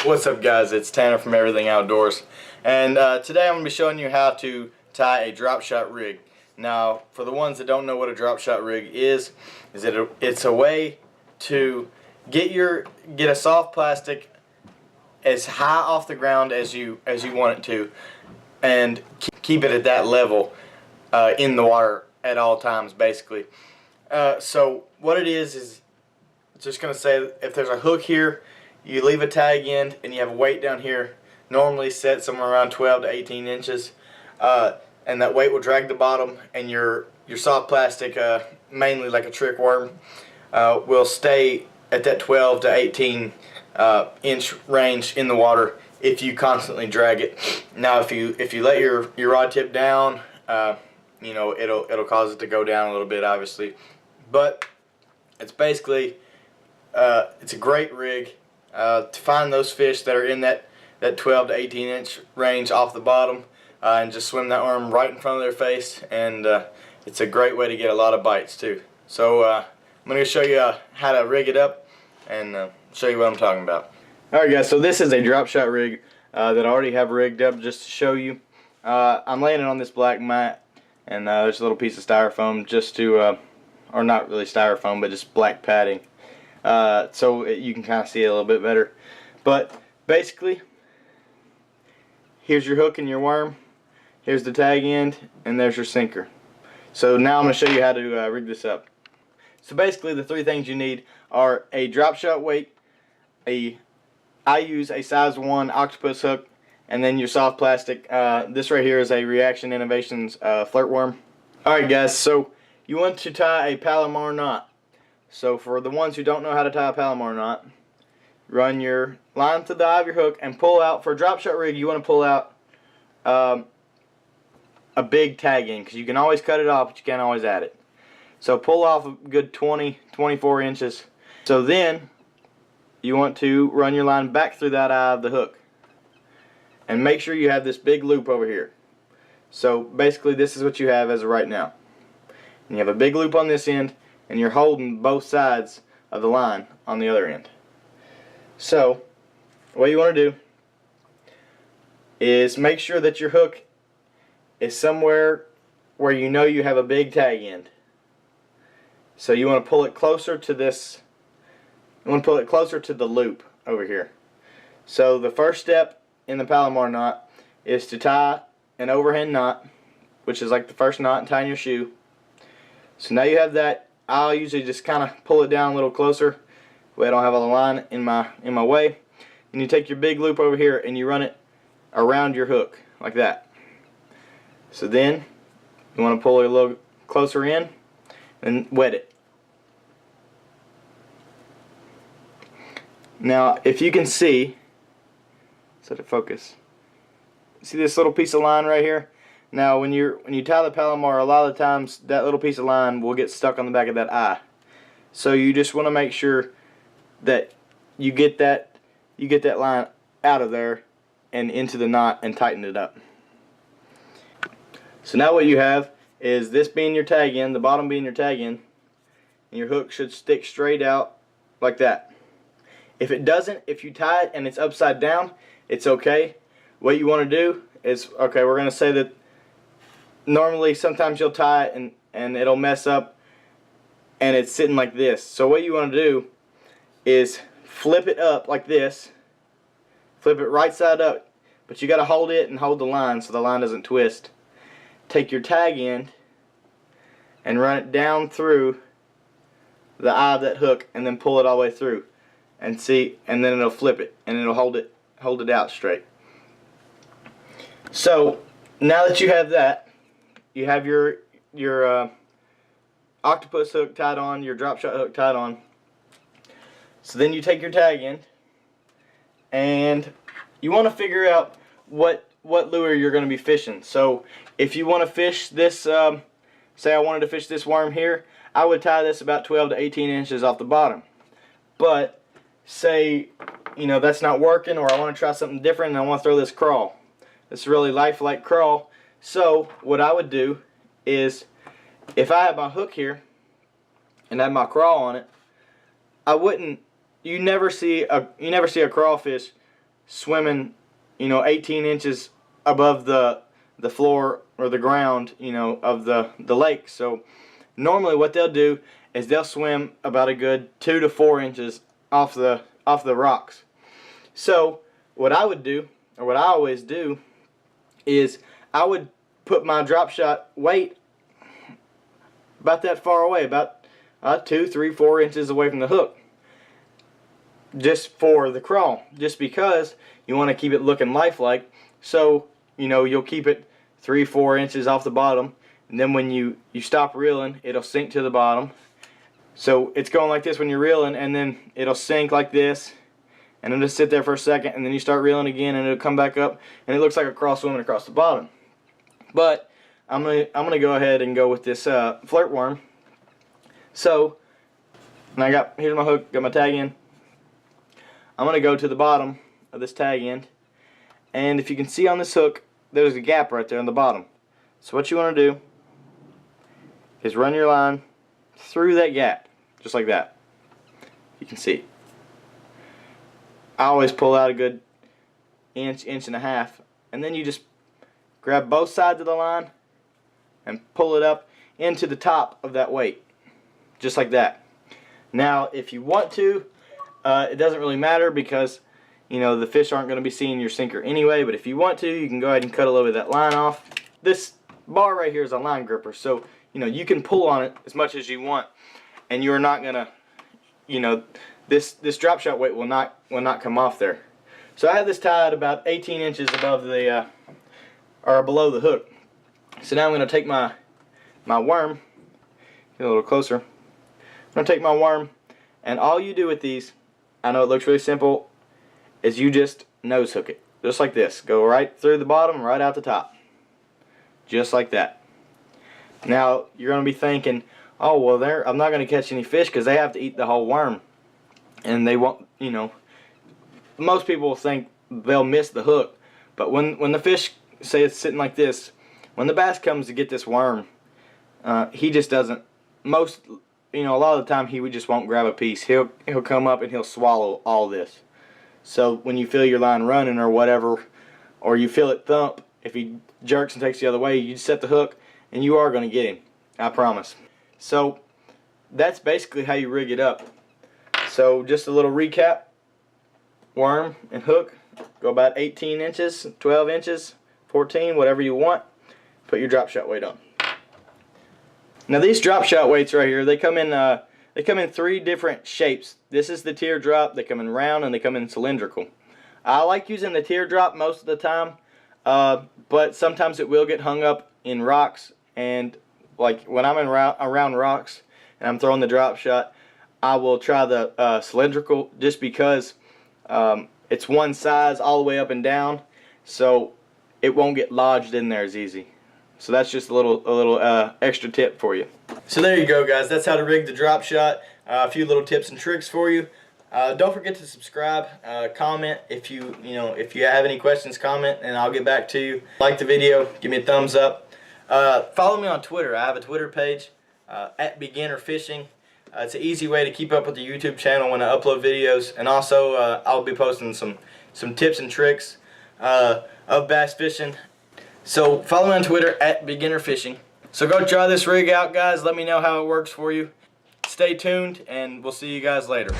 What's up, guys? It's Tanner from Everything Outdoors, and today I'm going to be showing you how to tie a drop shot rig. Now, for the ones that don't know what a drop shot rig is it's a way to get a soft plastic as high off the ground as you want it to, and keep it at that level in the water at all times, basically. So what it is it's just going to say if there's a hook here, you leave a tag end and you have a weight down here, normally set somewhere around 12 to 18 inches, and that weight will drag the bottom, and your soft plastic, mainly like a trick worm, will stay at that 12 to 18 inch range in the water if you constantly drag it. Now if you let your rod tip down, you know, it'll cause it to go down a little bit, obviously, but it's basically it's a great rig to find those fish that are in that 12 to 18 inch range off the bottom, and just swim that worm right in front of their face, and it's a great way to get a lot of bites too. So I'm going to show you how to rig it up and show you what I'm talking about. Alright guys, so this is a drop shot rig that I already have rigged up just to show you. I'm laying it on this black mat, and there's a little piece of styrofoam just to, or not really styrofoam, but just black padding. So you can kind of see it a little bit better. But basically, here's your hook and your worm, here's the tag end, and there's your sinker. So now I'm going to show you how to rig this up. So basically the three things you need are a drop shot weight, I use a size 1 octopus hook, and then your soft plastic. This right here is a Reaction Innovations flirt worm. Alright guys, so you want to tie a Palomar knot. So for the ones who don't know how to tie a Palomar knot, run your line to the eye of your hook and pull out. For a drop shot rig, you want to pull out a big tag end, because you can always cut it off, but you can't always add it. So pull off a good 24 inches. So then you want to run your line back through that eye of the hook, and make sure you have this big loop over here. So basically this is what you have as of right now. And you have a big loop on this end, and you're holding both sides of the line on the other end. So what you want to do is make sure that your hook is somewhere where you know you have a big tag end. So you want to pull it closer to this, you want to pull it closer to the loop over here. So the first step in the Palomar knot is to tie an overhand knot, which is like the first knot in tying your shoe. So now you have that. I'll usually just kind of pull it down a little closer, way I don't have all the line in my way. And you take your big loop over here and you run it around your hook like that. So then you want to pull it a little closer in and wet it. Now if you can see, set it focus. See this little piece of line right here? Now when you tie the Palomar, a lot of the times that little piece of line will get stuck on the back of that eye. So you just want to make sure that you get that line out of there and into the knot and tighten it up. So now what you have is this being your tag end, the bottom being your tag end, and your hook should stick straight out like that. If it doesn't, if you tie it and it's upside down, it's okay. What you want to do is, okay, we're going to say that normally sometimes you'll tie it and it'll mess up and it's sitting like this. So what you want to do is flip it up like this, flip it right side up, but you got to hold it and hold the line so the line doesn't twist. Take your tag end and run it down through the eye of that hook, and then pull it all the way through, and see, and then it'll flip it and it'll hold it out straight. So now that you have that, you have your octopus hook tied on, your drop shot hook tied on. So then you take your tag end and you want to figure out what lure you're going to be fishing. So if you want to fish this, say I wanted to fish this worm here, I would tie this about 12 to 18 inches off the bottom. But say, you know, that's not working, or I want to try something different and I want to throw this crawl. This really lifelike crawl. So what I would do is, if I had my hook here and had my crawl on it, I wouldn't. You never see a crawfish swimming, 18 inches above the floor or the ground, of the lake. So normally what they'll do is they'll swim about a good 2 to 4 inches off the rocks. So what I would do, or what I always do, is I would put my drop shot weight about that far away, about 2, 3, 4 inches away from the hook, just for the crawl, just because you want to keep it looking lifelike. So you'll keep it 3, 4 inches off the bottom, and then when you stop reeling, it'll sink to the bottom. So it's going like this when you're reeling, and then it'll sink like this, and it'll just sit there for a second, and then you start reeling again, and it'll come back up, and it looks like a crawl swimming across the bottom. But I'm gonna go ahead and go with this flirt worm. So, and here's my hook, got my tag in. I'm gonna go to the bottom of this tag end, and if you can see on this hook, there's a gap right there on the bottom. So what you want to do is run your line through that gap, just like that. You can see. I always pull out a good inch, inch and a half, and then you just grab both sides of the line and pull it up into the top of that weight, just like that. Now, if you want to, it doesn't really matter because the fish aren't going to be seeing your sinker anyway, but if you want to, you can go ahead and cut a little bit of that line off. This bar right here is a line gripper, so you can pull on it as much as you want, and you're not gonna, this drop shot weight will not come off there. So I have this tied about 18 inches above the or below the hook. So now I'm gonna take my worm, get a little closer. I'm gonna take my worm, and all you do with these, I know it looks really simple, is you just nose hook it, just like this. Go right through the bottom, right out the top, just like that. Now you're going to be thinking, oh well, I'm not going to catch any fish because they have to eat the whole worm, and they won't. Most people will think they'll miss the hook, but when the fish, say it's sitting like this, when the bass comes to get this worm, he just doesn't. A lot of the time he just won't grab a piece. He'll come up and he'll swallow all this. So when you feel your line running or whatever, or you feel it thump, if he jerks and takes the other way, you set the hook and you are going to get him. I promise. So that's basically how you rig it up. So just a little recap. Worm and hook go about 18 inches, 12 inches, 14, whatever you want. Put your drop shot weight on. Now these drop shot weights right here, they come in 3 different shapes. This is the teardrop. They come in round and they come in cylindrical. I like using the teardrop most of the time, but sometimes it will get hung up in rocks, and like when I'm around rocks and I'm throwing the drop shot, I will try the cylindrical, just because it's one size all the way up and down, so it won't get lodged in there as easy. So that's just a little extra tip for you. So there you go, guys. That's how to rig the drop shot. A few little tips and tricks for you. Don't forget to subscribe, comment if you have any questions. Comment and I'll get back to you. Like the video, give me a thumbs up. Follow me on Twitter. I have a Twitter page at Beginner Fishing. It's an easy way to keep up with the YouTube channel when I upload videos, and also I'll be posting some tips and tricks of bass fishing. So follow me on Twitter at Beginner Fishing. So go try this rig out, guys. Let me know how it works for you. Stay tuned, and we'll see you guys later.